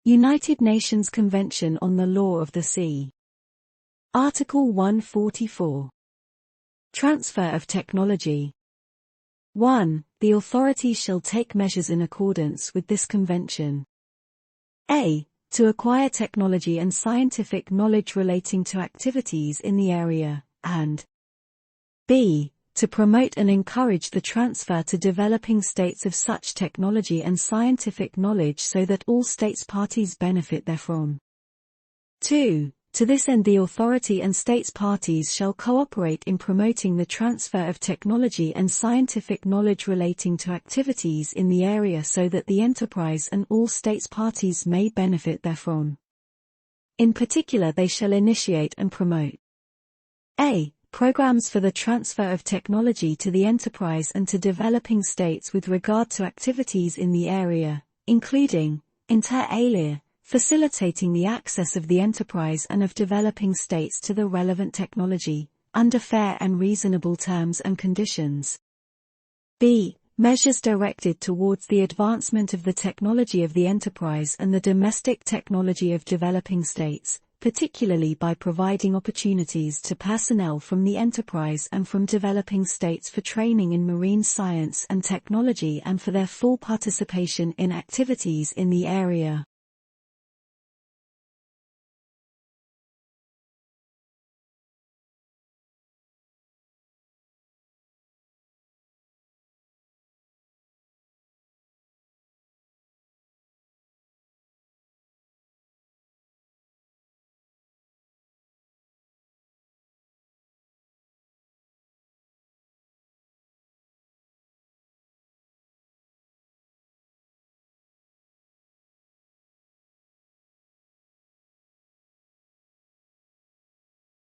United Nations Convention on the Law of the Sea. Article 144. Transfer of technology. 1. The authority shall take measures in accordance with this convention. A. To acquire technology and scientific knowledge relating to activities in the area, and B. To promote and encourage the transfer to developing states of such technology and scientific knowledge so that all states parties benefit therefrom. 2. To this end the authority and states parties shall cooperate in promoting the transfer of technology and scientific knowledge relating to activities in the area so that the enterprise and all states parties may benefit therefrom. In particular they shall initiate and promote A. Programs for the transfer of technology to the enterprise and to developing states with regard to activities in the area, including, inter alia, facilitating the access of the enterprise and of developing states to the relevant technology, under fair and reasonable terms and conditions. B. Measures directed towards the advancement of the technology of the enterprise and the domestic technology of developing states, particularly by providing opportunities to personnel from the enterprise and from developing states for training in marine science and technology and for their full participation in activities in the area.